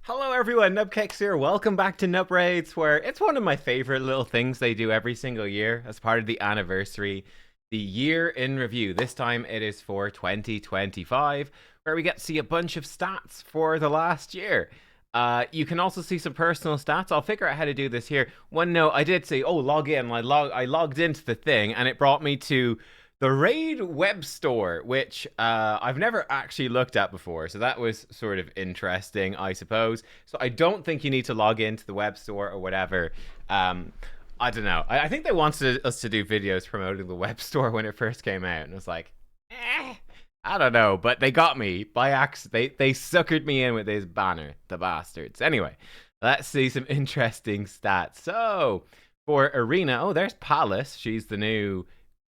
Hello everyone, nubkeks here. Welcome back to Nub Raids, where it's one of my favorite little things they do every single year as part of the anniversary, the year in review. This time it is for 2025, where we get to see a bunch of stats for the last year. You can also see some personal stats. I'll figure out how to do this here. One note, I did say, log in. I logged into the thing, and it brought me to the Raid web store, which I've never actually looked at before, so that was sort of interesting, I suppose. So I don't think you need to log into the web store or whatever. I don't know. I think they wanted us to do videos promoting the web store when it first came out, and I was like, I don't know, but they got me by accident. They suckered me in with this banner, the bastards. Anyway, let's see some interesting stats. So for Arena, there's Palace. She's the new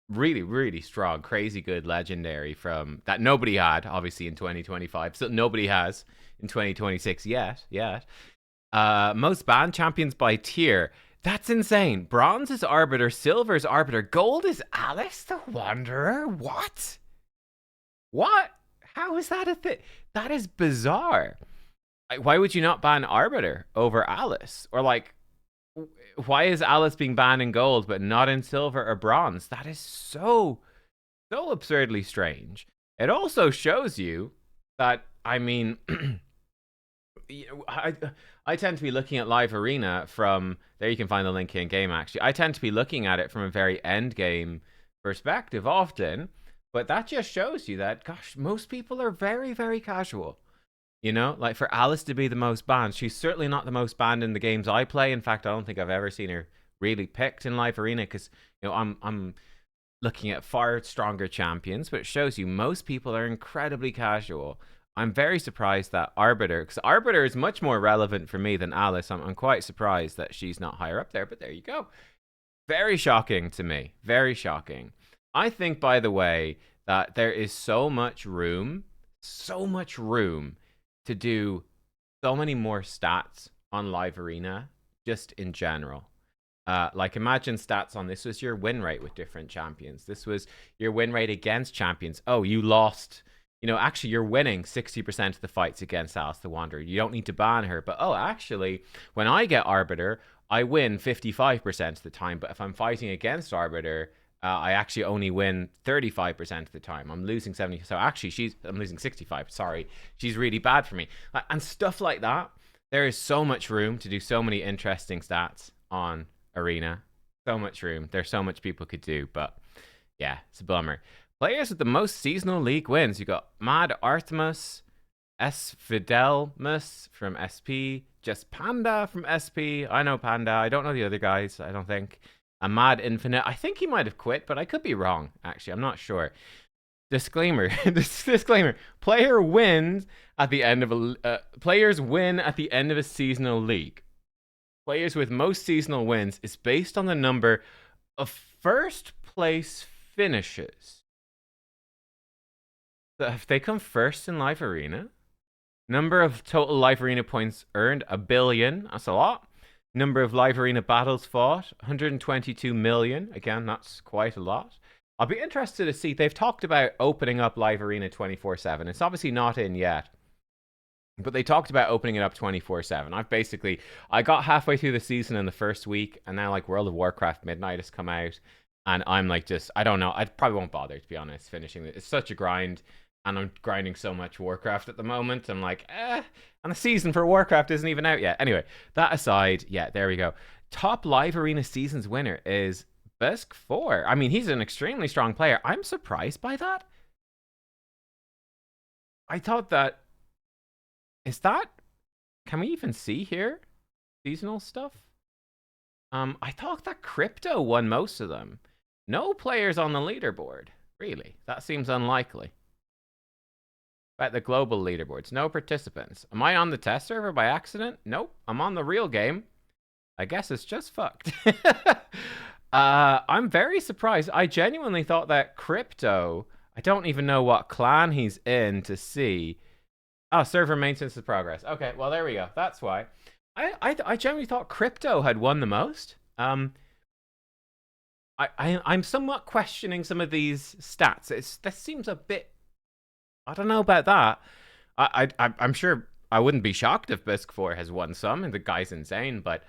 really strong, crazy good legendary from that nobody had obviously in 2025, so nobody has in 2026 yet. Most banned champions by tier, that's insane. Bronze is Arbiter, silver is Arbiter, gold is Alice the Wanderer. What how is that a thing? That is bizarre. Why would you not ban Arbiter over Alice? Or like, why is Alice being banned in gold but not in silver or bronze? That is so absurdly strange. It also shows you that, I mean, I tend to be looking at Live Arena from there. You can find the link in game. Actually, I tend to be looking at it from a very end game perspective often, but that just shows you that, gosh, most people are very casual. You know, like for Alice to be the most banned, she's certainly not the most banned in the games I play. In fact, I don't think I've ever seen her really picked in Live Arena because, I'm looking at far stronger champions, but it shows you most people are incredibly casual. I'm very surprised that Arbiter, because Arbiter is much more relevant for me than Alice. I'm quite surprised that she's not higher up there, but there you go. Very shocking to me. Very shocking. I think, by the way, that there is so much room to do so many more stats on Live Arena, just in general. Like, imagine stats on this was your win rate with different champions. This was your win rate against champions. Oh, you lost. Actually, you're winning 60% of the fights against Alice the Wanderer. You don't need to ban her. But, actually, when I get Arbiter, I win 55% of the time. But if I'm fighting against Arbiter, I actually only win 35% of the time. I'm losing 70. So actually, I'm losing 65. Sorry, she's really bad for me. And stuff like that. There is so much room to do so many interesting stats on Arena. So much room. There's so much people could do. But yeah, it's a bummer. Players with the most seasonal league wins. You got Mad Artemis, S Fidelmus from SP, Just Panda from SP. I know Panda. I don't know the other guys. I don't think. A Mad Infinite. I think he might have quit, but I could be wrong. Actually, I'm not sure. Disclaimer. Disclaimer. Players win at the end of a seasonal league. Players with most seasonal wins is based on the number of first place finishes. So if they come first in Live Arena, number of total Live Arena points earned, 1 billion. That's a lot. Number of Live Arena battles fought, 122 million. Again, that's quite a lot. I'll be interested to see. They've talked about opening up Live Arena 24/7. It's obviously not in yet, but they talked about opening it up 24/7. I got halfway through the season in the first week, and now like World of Warcraft Midnight has come out, and I'm like, I don't know. I probably won't bother, to be honest, finishing it. It's such a grind. And I'm grinding so much Warcraft at the moment. I'm like, and the season for Warcraft isn't even out yet. Anyway, that aside, yeah, there we go. Top Live Arena Seasons winner is Besk4. I mean, he's an extremely strong player. I'm surprised by that. I thought that... Can we even see here? Seasonal stuff? I thought that Crypto won most of them. No players on the leaderboard. Really? That seems unlikely. At the global leaderboards, no participants. Am I on the test server by accident? Nope, I'm on the real game. I guess it's just fucked. I'm very surprised. I genuinely thought that Crypto, I don't even know what clan he's in to see. Oh, server maintenance is progress. Okay, well, there we go. That's why. I genuinely thought Crypto had won the most. I'm somewhat questioning some of these stats. This seems a bit... I don't know about that. I'm sure I wouldn't be shocked if Bisq 4 has won some, and the guy's insane, but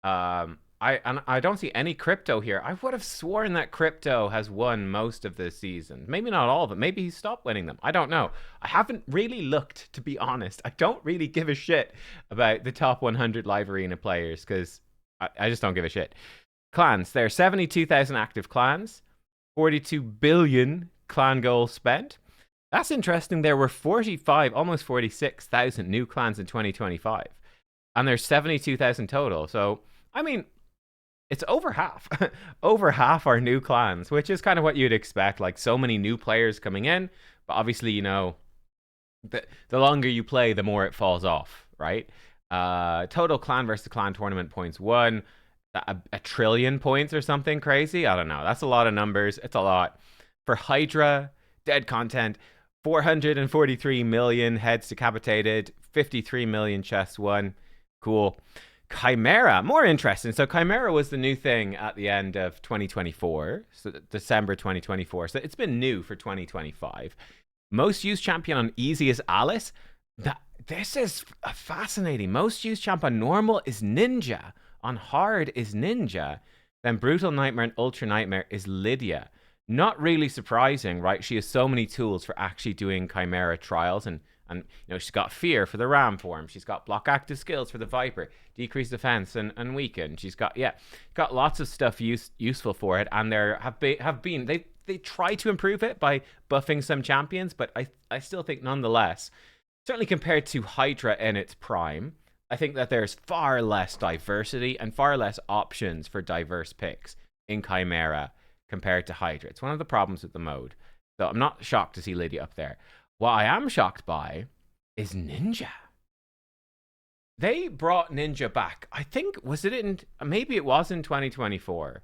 I don't see any crypto here. I would have sworn that crypto has won most of this season. Maybe not all of them. Maybe he stopped winning them. I don't know. I haven't really looked, to be honest. I don't really give a shit about the top 100 live arena players because I just don't give a shit. Clans. There are 72,000 active clans, 42 billion clan goals spent. That's interesting. There were 45, almost 46,000 new clans in 2025. And there's 72,000 total. So, I mean, it's over half. Over half are new clans, which is kind of what you'd expect. Like, so many new players coming in. But obviously, you know, the longer you play, the more it falls off, right? Total clan versus clan tournament points won. A trillion points or something crazy. I don't know. That's a lot of numbers. It's a lot. For Hydra, dead content, 443 million heads decapitated, 53 million chests won. Cool. Chimera, more interesting. So Chimera was the new thing at the end of 2024, so December 2024. So it's been new for 2025. Most used champion on easy is Alice. This is fascinating. Most used champ on normal is Ninja. On hard is Ninja. Then Brutal Nightmare and Ultra Nightmare is Lydia. Not really surprising, right? She has so many tools for actually doing Chimera trials, and you know, she's got Fear for the Ram form. She's got Block Active Skills for the Viper, Decrease Defense and Weaken. She's got got lots of stuff useful for it, and there have been they try to improve it by buffing some champions, but I still think nonetheless, certainly compared to Hydra in its prime, I think that there's far less diversity and far less options for diverse picks in Chimera compared to Hydra. It's one of the problems with the mode. So I'm not shocked to see Lydia up there. What I am shocked by is Ninja. They brought Ninja back. I think, maybe it was in 2024.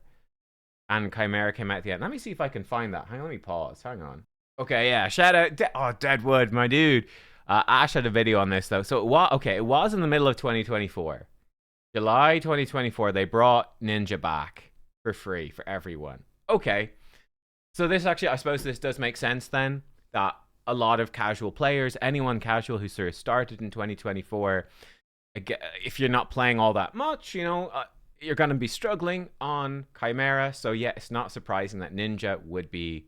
And Chimera came out at the end. Let me see if I can find that. Let me pause. Hang on. Okay, yeah. Shout out. Deadwood, my dude. Ash had a video on this, though. So it was in the middle of 2024. July 2024, they brought Ninja back for free for everyone. Okay. So this actually, I suppose this does make sense then, that a lot of casual players, anyone casual who sort of started in 2024, if you're not playing all that much, you know, you're going to be struggling on Chimera. So yeah, it's not surprising that Ninja would be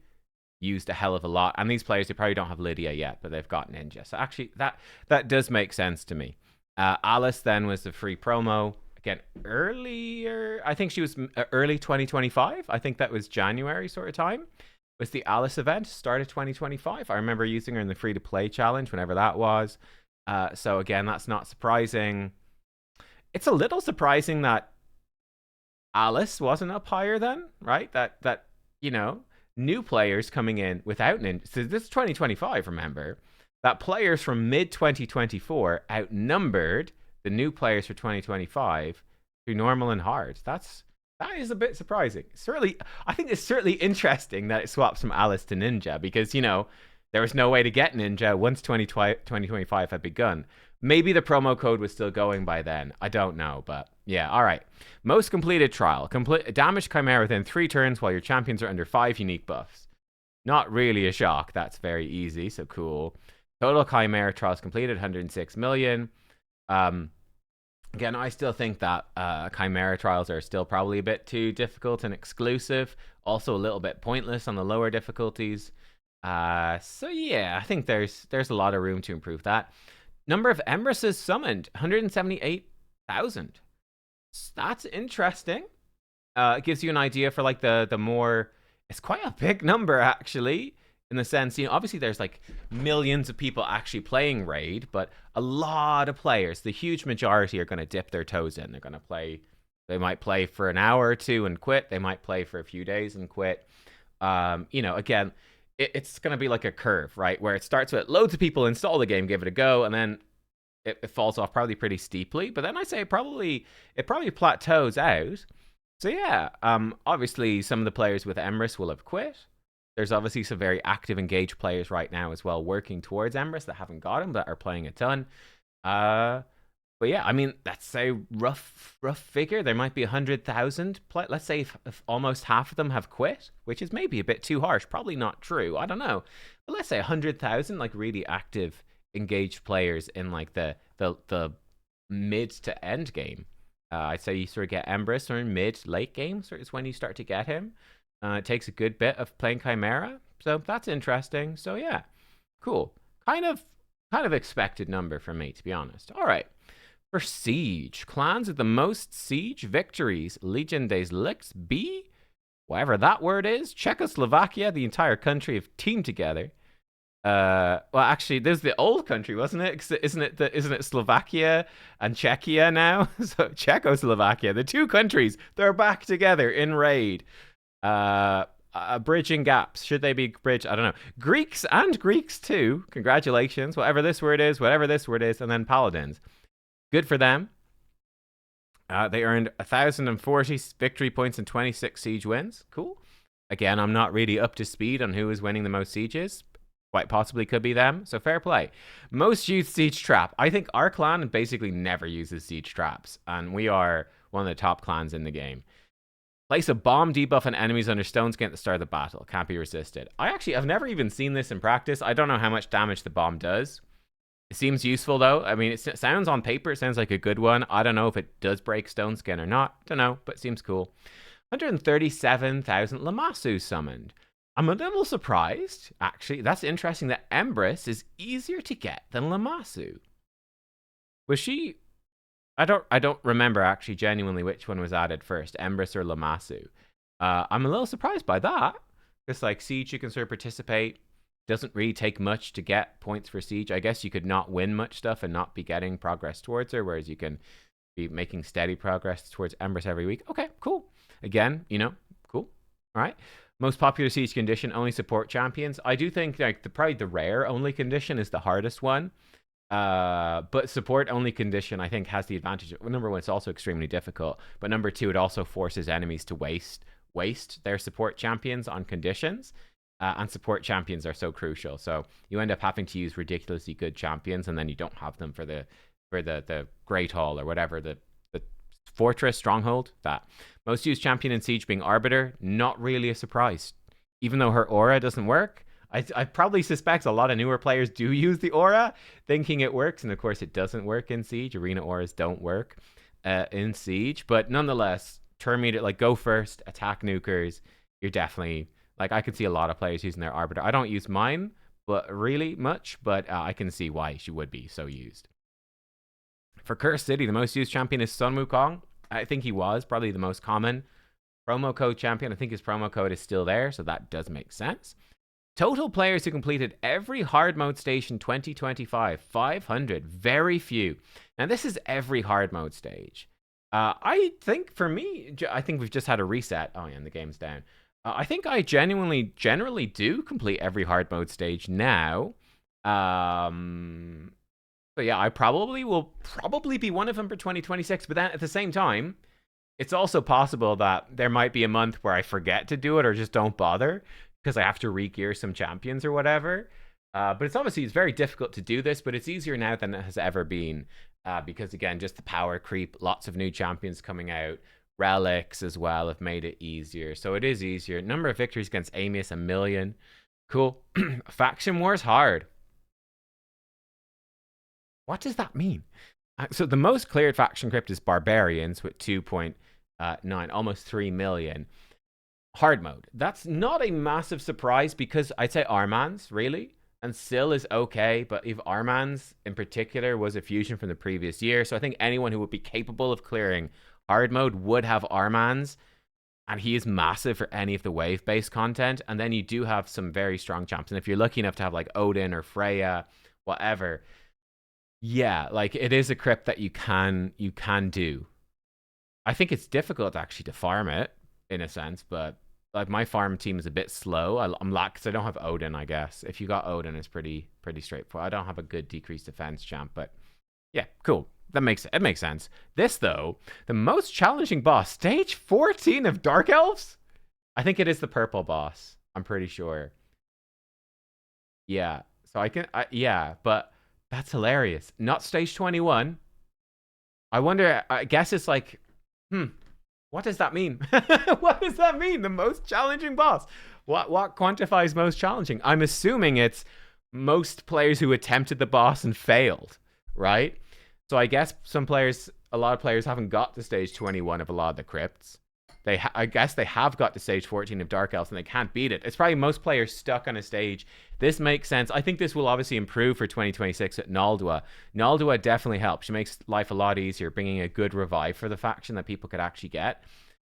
used a hell of a lot. And these players, they probably don't have Lydia yet, but they've got Ninja. So actually, that does make sense to me. Alice then was the free promo. Again, earlier, I think she was early 2025. I think that was January sort of time. Was the Alice event, start of 2025. I remember using her in the free-to-play challenge, whenever that was. So again, that's not surprising. It's a little surprising that Alice wasn't up higher then, right? That you know, new players coming in without Ninja. So this is 2025, remember. That players from mid-2024 outnumbered the new players for 2025 through normal and hard. That is a bit surprising. I think it's certainly interesting that it swaps from Alice to Ninja, because, you know, there was no way to get Ninja once 2025 had begun. Maybe the promo code was still going by then. I don't know, but yeah, all right. Most completed trial. Damage Chimera within 3 turns while your champions are under 5 unique buffs. Not really a shock. That's very easy, so cool. Total Chimera trials completed, 106 million. Again, I still think that Chimera trials are still probably a bit too difficult and exclusive. Also a little bit pointless on the lower difficulties. So yeah, I think there's a lot of room to improve that. Number of Empresses summoned, 178,000. That's interesting. It gives you an idea for like the more... It's quite a big number, actually. In the sense, you know, obviously there's like millions of people actually playing Raid, but a lot of players, the huge majority, are going to dip their toes in. They're going to play, they might play for an hour or two and quit. They might play for a few days and quit. You know, again, it's going to be like a curve, right? Where it starts with loads of people install the game, give it a go, and then it falls off probably pretty steeply. But then I say it probably plateaus out. So yeah, obviously some of the players with Emrys will have quit. There's obviously some very active, engaged players right now as well, working towards Emrys that haven't got him, that are playing a ton. But yeah, I mean, that's a rough figure. There might be 100,000. Let's say if almost half of them have quit, which is maybe a bit too harsh. Probably not true. I don't know. But let's say 100,000, like really active, engaged players in like the mid to end game. I'd say you sort of get Empress or in mid late game, sort of is when you start to get him. It takes a good bit of playing Chimera, so that's interesting. So yeah, cool. Kind of expected number from me, to be honest. All right. For Siege, clans with the most Siege victories, Legion des Licks B, whatever that word is, Czechoslovakia, the entire country have teamed together. Well, actually, there's the old country, wasn't it? Isn't it Slovakia and Czechia now? So Czechoslovakia, the two countries, they're back together in raid. Bridging gaps. Should they be bridged? I don't know. Greeks and Greeks too. Congratulations. Whatever this word is, and then Paladins. Good for them. They earned 1,040 victory points and 26 siege wins. Cool. Again, I'm not really up to speed on who is winning the most sieges. Quite possibly could be them. So fair play. Most used siege trap. I think our clan basically never uses siege traps. And we are one of the top clans in the game. Place a bomb debuff on enemies under stone skin at the start of the battle. Can't be resisted. I've never even seen this in practice. I don't know how much damage the bomb does. It seems useful though. I mean, it sounds on paper, it sounds like a good one. I don't know if it does break stone skin or not. Don't know, but it seems cool. 137,000 Lamassu summoned. I'm a little surprised, actually. That's interesting that Empress is easier to get than Lamassu. Was she... I don't remember actually genuinely which one was added first, Empress or Lamassu. I'm a little surprised by that. Because like Siege, you can sort of participate. Doesn't really take much to get points for Siege. I guess you could not win much stuff and not be getting progress towards her, whereas you can be making steady progress towards Empress every week. Okay, cool. Again, cool. All right. Most popular Siege condition, only support champions. I do think like probably the rare only condition is the hardest one. But support only condition I think has the advantage. Number one, it's also extremely difficult. But number two, it also forces enemies to waste their support champions on conditions. And support champions are so crucial. So you end up having to use ridiculously good champions, and then you don't have them for the Great Hall or whatever, the Fortress, Stronghold, that. Most used champion in Siege being Arbiter, not really a surprise. Even though her aura doesn't work, I probably suspect a lot of newer players do use the aura, thinking it works, and of course it doesn't work in Siege. Arena auras don't work in Siege, but nonetheless, Terminator, like go first, attack nukers, you're definitely... Like, I could see a lot of players using their Arbiter. I don't use mine, but really much, but I can see why she would be so used. For Cursed City, the most used champion is Sun Wukong. I think he was probably the most common promo code champion. I think his promo code is still there, so that does make sense. Total players who completed every hard mode station 2025, 500. Very few. Now, this is every hard mode stage. I think for me, I think we've just had a reset. Oh, yeah, and the game's down. I think I generally do complete every hard mode stage now. So yeah, I will probably be one of them for 2026. But then at the same time, it's also possible that there might be a month where I forget to do it or just don't bother because I have to re-gear some champions or whatever. But it's very difficult to do this, but it's easier now than it has ever been. Because again, just the power creep, lots of new champions coming out. Relics as well have made it easier. So it is easier. Number of victories against Amius, 1 million. Cool. Faction Wars hard. What does that mean? So the most cleared faction crypt is Barbarians with 2.9, almost 3 million. Hard mode. That's not a massive surprise because I'd say Armans, really. And Syl is okay, but if Armans in particular was a fusion from the previous year. So I think anyone who would be capable of clearing hard mode would have Armans, and he is massive for any of the wave-based content. And then you do have some very strong champs. And if you're lucky enough to have like Odin or Freya, whatever, yeah, like it is a crypt that you can do. I think it's difficult actually to farm it in a sense, but like my farm team is a bit slow. I'm lax because I don't have Odin. I guess if you got Odin, it's pretty straightforward. I don't have a good decreased defense champ, but yeah, cool. It makes sense. This, though, the most challenging boss, stage 14 of Dark Elves? I think it is the purple boss. I'm pretty sure. Yeah. So yeah, but that's hilarious. Not stage 21. I wonder, I guess it's like, what does that mean? What does that mean? The most challenging boss. What quantifies most challenging? I'm assuming it's most players who attempted the boss and failed, right? So I guess a lot of players haven't got to stage 21 of a lot of the crypts. I guess they have got to stage 14 of Dark Elves and they can't beat it. It's probably most players stuck on a stage. This makes sense. I think this will obviously improve for 2026 at Naldua. Naldua definitely helps. She makes life a lot easier, bringing a good revive for the faction that people could actually get.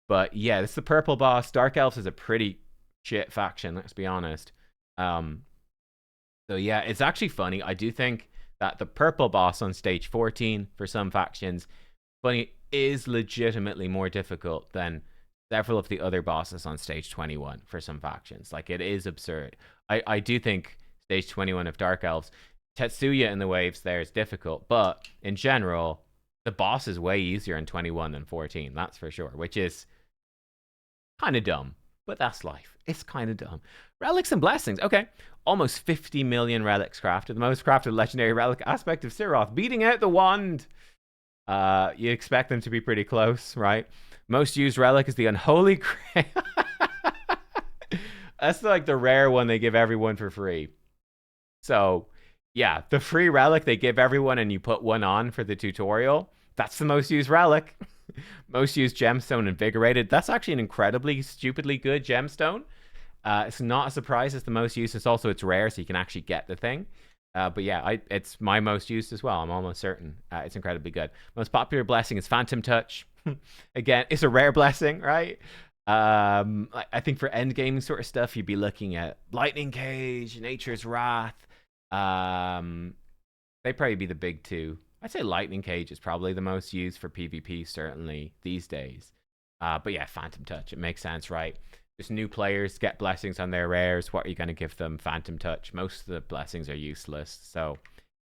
But yeah, this is the purple boss. Dark Elves is a pretty shit faction, let's be honest. So yeah, it's actually funny. I do think that the purple boss on stage 14 for some factions, funny, is legitimately more difficult than several of the other bosses on stage 21 for some factions. Like, it is absurd. I do think stage 21 of Dark Elves, Tetsuya in the waves there is difficult, but in general, the boss is way easier in 21 than 14, that's for sure, which is kind of dumb. But that's life. It's kind of dumb. Relics and Blessings. Okay. Almost 50 million relics crafted. The most crafted legendary relic aspect of Siroth. Beating out the wand. You expect them to be pretty close, right? Most used relic is the Unholy Grail. That's like the rare one they give everyone for free. So, yeah. The free relic they give everyone and you put one on for the tutorial. That's the most used relic. Most used gemstone, Invigorated. That's actually an incredibly stupidly good gemstone. It's not a surprise it's the most used. It's rare, so you can actually get the thing. But yeah, it's my most used as well. I'm almost certain. It's incredibly good. Most popular blessing is Phantom Touch. Again, it's a rare blessing, right? I think for end game sort of stuff, you'd be looking at Lightning Cage, Nature's Wrath. They'd probably be the big two. I'd say Lightning Cage is probably the most used for PvP, certainly these days. But yeah, Phantom Touch. It makes sense, right? Just new players get blessings on their rares. What are you going to give them? Phantom Touch. Most of the blessings are useless. So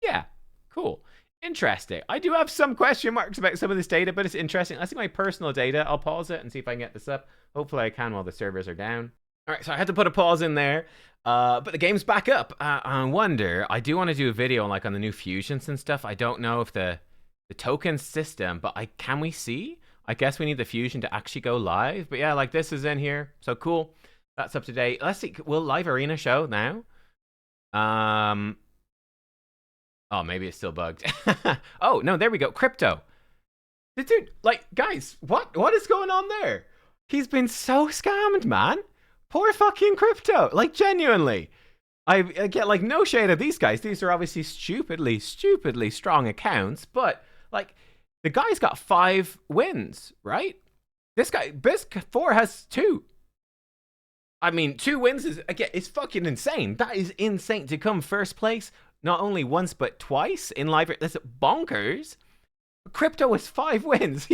yeah, cool. Interesting. I do have some question marks about some of this data, but it's interesting. I see my personal data. I'll pause it and see if I can get this up. Hopefully I can while the servers are down. All right, so I had to put a pause in there. But the game's back up. I wonder, I do want to do a video on the new fusions and stuff. I don't know if the token system, but can we see? I guess we need the fusion to actually go live. But yeah, this is in here. So cool. That's up to date. Let's see. Will Live Arena show now? Oh, maybe it's still bugged. Oh, no, there we go. Crypto. Dude, guys, what is going on there? He's been so scammed, man. Poor fucking Crypto. Genuinely. I get, no shade of these guys. These are obviously stupidly strong accounts. But, the guy's got 5 wins, right? This guy, Bisk4 has 2. I mean, 2 wins is fucking insane. That is insane to come first place, not only once, but twice in live. That's bonkers. Crypto has 5 wins.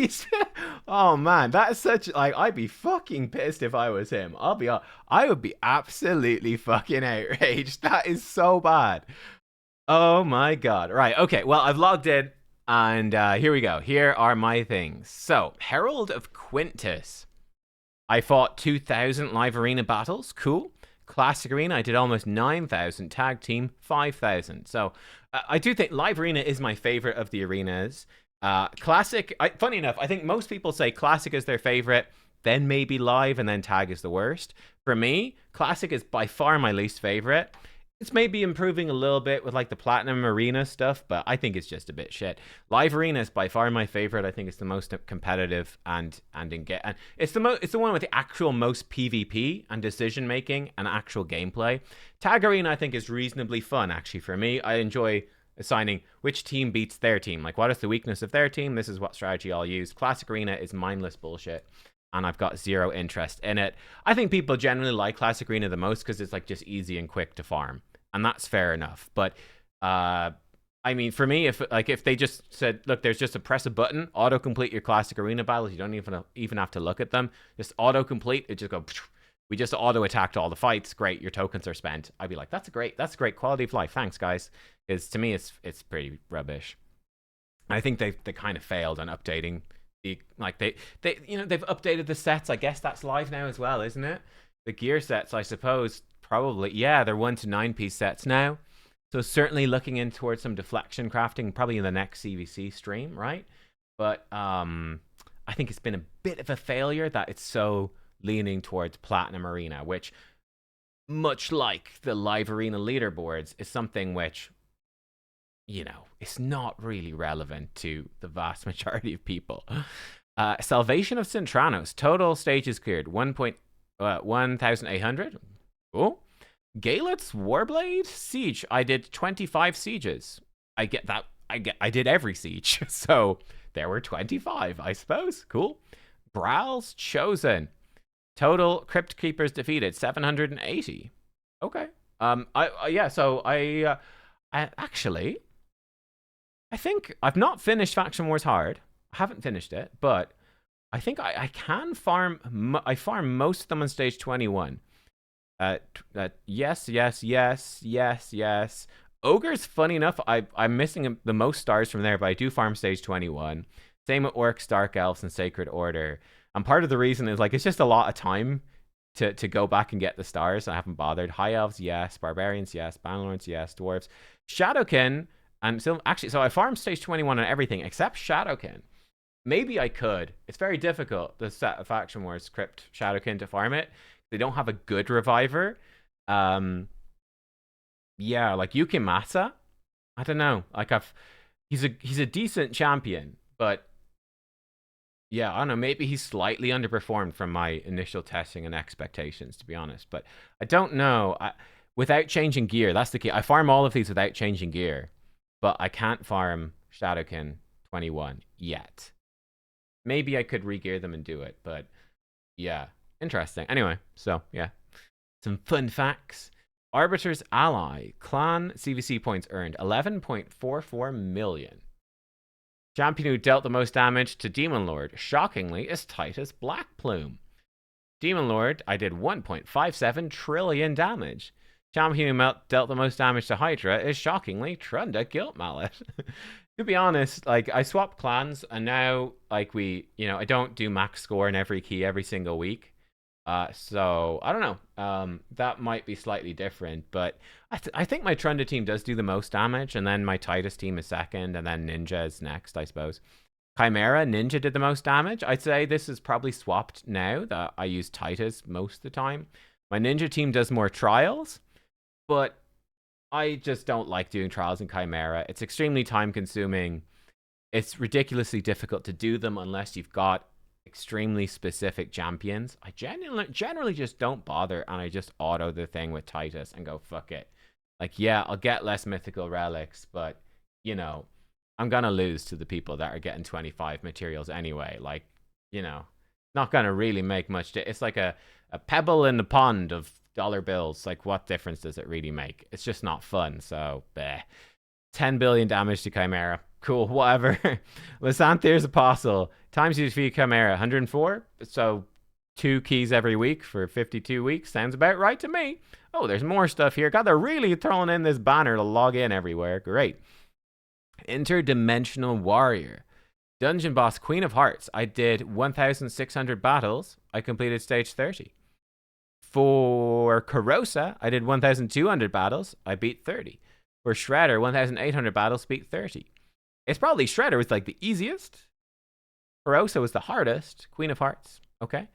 Oh man, that is such I'd be fucking pissed if I was him. I would be absolutely fucking outraged. That is so bad. Oh my god. Right, okay. Well, I've logged in and here we go. Here are my things. So, Herald of Quintus. I fought 2,000 live arena battles. Cool. Classic Arena, I did almost 9,000. Tag Team, 5,000. So, I do think Live Arena is my favorite of the arenas. Classic, funny enough, I think most people say Classic is their favorite, then maybe Live, and then Tag is the worst. For me, Classic is by far my least favorite. It's maybe improving a little bit with the Platinum Arena stuff, but I think it's just a bit shit. Live Arena is by far my favorite. I think it's the most competitive and it's the one with the actual most PvP and decision making and actual gameplay. Tag Arena I think is reasonably fun actually for me. I enjoy assigning which team beats their team. What is the weakness of their team? This is what strategy I'll use. Classic Arena is mindless bullshit. And I've got 0 interest in it. I think people generally like Classic Arena the most because it's just easy and quick to farm. And that's fair enough. But I mean, for me, if they just said, look, there's just press a button, auto-complete your Classic Arena battles. You don't even have to look at them. Just auto-complete. It just go, we just auto-attacked all the fights. Great, your tokens are spent. I'd be like, that's great quality of life. Thanks, guys. Because to me, it's pretty rubbish. I think they kind of failed on updating they've updated the sets. I guess that's live now as well, isn't it? The gear sets, I suppose, probably. Yeah, they're 1 to 9 piece sets now. So certainly looking in towards some deflection crafting, probably in the next CVC stream, right? But I think it's been a bit of a failure that it's so leaning towards Platinum Arena, which much like the live arena leaderboards, is something which, you know, it's not really relevant to the vast majority of people. Salvation of Cintranos. Total stages cleared 1,800. Cool. Galet's Warblade Siege. I did 25 sieges. I get that. I did every siege. So there were 25, I suppose. Cool. Browl's Chosen. Total Crypt Keepers defeated 780. Okay. I actually, I think I've not finished Faction Wars Hard. I haven't finished it, but I think I can farm. I farm most of them on stage 21. Yes. Ogre's, funny enough, I'm missing the most stars from there, but I do farm stage 21. Same with Orcs, Dark Elves, and Sacred Order. And part of the reason is, like, it's just a lot of time to go back and get the stars. I haven't bothered. High Elves, yes. Barbarians, yes. Bannerlords, yes. Dwarves. Shadowkin, and so I farmed stage 21 on everything except Shadowkin. Maybe I could. It's very difficult, the set of Faction Wars Crypt Shadowkin, to farm it. They don't have a good reviver. Yeah, like Yukimasa. I don't know. Like he's a decent champion, but yeah, I don't know. Maybe he's slightly underperformed from my initial testing and expectations, to be honest. But I don't know. Without changing gear, that's the key. I farm all of these without changing gear, but I can't farm Shadowkin 21 yet. Maybe I could regear them and do it, but yeah, interesting. Anyway, so yeah, some fun facts. Arbiter's Ally. Clan CVC points earned 11.44 million. Champion who dealt the most damage to Demon Lord, shockingly, is Titus Blackplume. Demon Lord, I did 1.57 trillion damage. Champion who dealt the most damage to Hydra is, shockingly, Trunda Guilt Mallet. To be honest, like, I swapped clans, and now, like, I don't do max score in every key every single week. So I don't know. That might be slightly different, but I think my Trunda team does do the most damage, and then my Titus team is second, and then Ninja is next, I suppose. Chimera, Ninja did the most damage. I'd say this is probably swapped now that I use Titus most of the time. My Ninja team does more trials, but I just don't like doing trials in Chimera. It's extremely time consuming. It's ridiculously difficult to do them unless you've got extremely specific champions. I generally just don't bother, and I just auto the thing with Titus and go, fuck it. Like, yeah, I'll get less mythical relics, but, you know, I'm gonna lose to the people that are getting 25 materials anyway. Like, you know, not gonna really make much. It's like a pebble in the pond of dollar bills. Like, what difference does it really make? It's just not fun. So, bleh. 10 billion damage to Chimera. Cool, whatever. Lysanther's Apostle. Times you defeat Chimera, 104. So 2 keys every week for 52 weeks. Sounds about right to me. Oh, there's more stuff here. God, they're really throwing in this banner to log in everywhere. Great. Interdimensional Warrior. Dungeon Boss, Queen of Hearts. I did 1,600 battles. I completed stage 30. For Corrosa, I did 1,200 battles. I beat 30. For Shredder, 1,800 battles, beat 30. It's probably Shredder was like the easiest. Corrosa was the hardest. Queen of Hearts. Okay.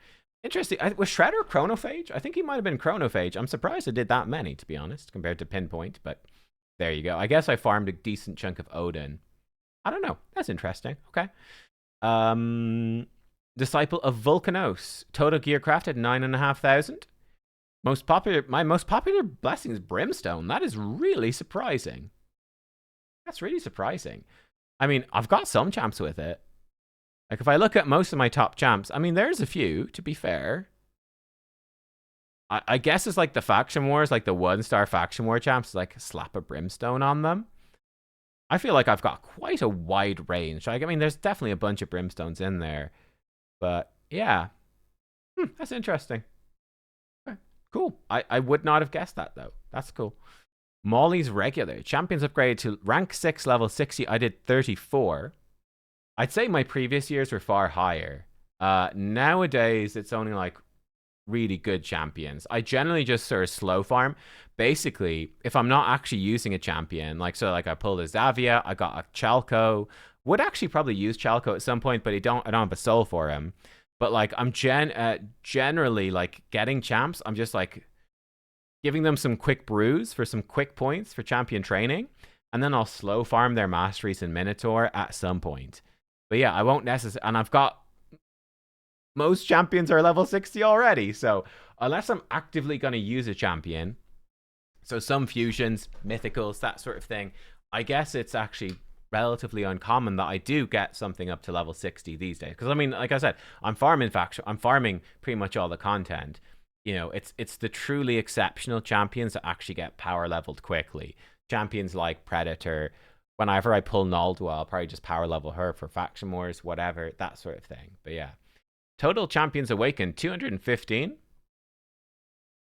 Interesting. Was Shredder Chronophage? I think he might have been Chronophage. I'm surprised I did that many, to be honest, compared to Pinpoint, but there you go. I guess I farmed a decent chunk of Odin. I don't know. That's interesting. Okay. Disciple of Vulcanos. Total gear crafted 9,500. My most popular blessing is Brimstone. That is really surprising. That's really surprising. I mean, I've got some champs with it. Like, if I look at most of my top champs, I mean, there's a few, to be fair. I guess it's like the Faction Wars, like the 1-star Faction War champs, like slap a Brimstone on them. I feel like I've got quite a wide range. I mean, there's definitely a bunch of Brimstones in there. But, yeah. That's interesting. Okay, cool. I would not have guessed that, though. That's cool. Molly's Regular. Champions upgraded to rank 6, level 60. I did 34. I'd say my previous years were far higher. Nowadays, it's only like really good champions. I generally just sort of slow farm. Basically, if I'm not actually using a champion, like I pulled a Zavia, I got a Chalco. Would actually probably use Chalco at some point, but I don't have a soul for him. But like I'm generally like getting champs. I'm just like giving them some quick brews for some quick points for champion training, and then I'll slow farm their masteries in Minotaur at some point. But yeah, I won't necessarily, and I've got most champions are level 60 already, so unless I'm actively going to use a champion, so some fusions, mythicals, that sort of thing, I guess it's actually relatively uncommon that I do get something up to level 60 these days. Because I mean, like I said, I'm farming pretty much all the content. You know, it's the truly exceptional champions that actually get power leveled quickly. Champions like Predator. Whenever I pull Naldwa, I'll probably just power level her for faction wars, whatever, that sort of thing. But yeah, total champions awakened 215.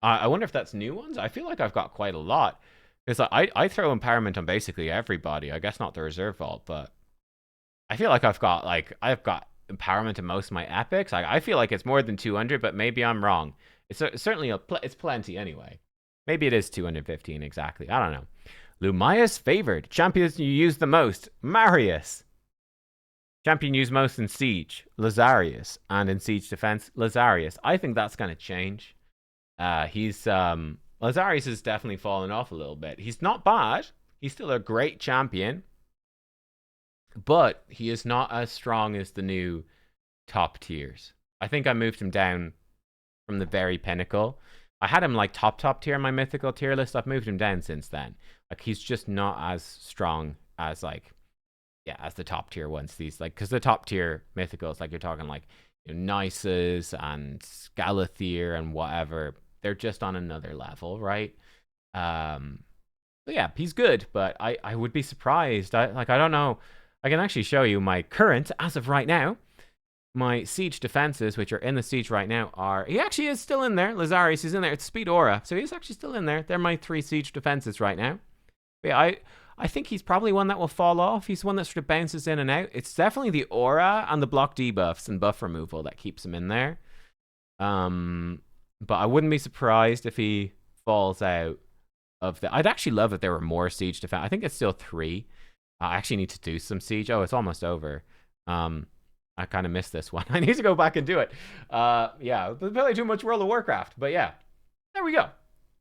I wonder if that's new ones. I feel like I've got quite a lot. Because I throw empowerment on basically everybody. I guess not the reserve vault, but I feel like I've got empowerment in most of my epics. I feel like it's more than 200, but maybe I'm wrong. It's certainly it's plenty anyway. Maybe it is 215 exactly. I don't know. Lumia's favored. Champions you use the most. Marius. Champion used most in Siege. Lazarius. And in Siege Defense, Lazarius. I think that's going to change. Lazarius has definitely fallen off a little bit. He's not bad. He's still a great champion. But he is not as strong as the new top tiers. I think I moved him down from the very pinnacle. I had him like top tier in my mythical tier list. I've moved him down since then. Like, he's just not as strong as as the top tier ones. These, like, because the top tier mythicals, like, you're talking like, you know, Nisus and Scalathir and whatever, they're just on another level, right? But yeah, he's good, but I would be surprised. I don't know. I can actually show you my current, as of right now. My siege defenses, which are in the siege right now, he actually is still in there. Lazarius is in there. It's speed aura, so he's actually still in there. They're my 3 siege defenses right now. But yeah, I think he's probably one that will fall off. He's one that sort of bounces in and out. It's definitely the aura and the block debuffs and buff removal that keeps him in there. But I wouldn't be surprised if he falls out of the... I'd actually love if there were more siege defense. I think it's still 3. I actually need to do some siege. Oh, it's almost over. I kind of missed this one. I need to go back and do it. Yeah, probably too much World of Warcraft. But yeah, there we go.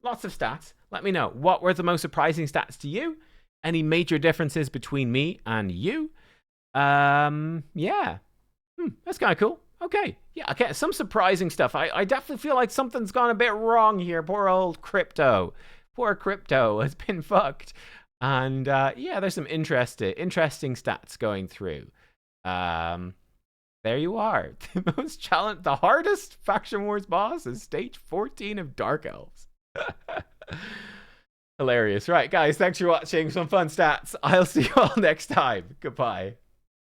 Lots of stats. Let me know. What were the most surprising stats to you? Any major differences between me and you? Yeah. That's kind of cool. Okay. Yeah, okay. Some surprising stuff. I definitely feel like something's gone a bit wrong here. Poor old Crypto. Poor Crypto has been fucked. And yeah, there's some interesting stats going through. There you are. The hardest Faction Wars boss is stage 14 of Dark Elves. Hilarious. Right, guys, thanks for watching. Some fun stats. I'll see you all next time. Goodbye.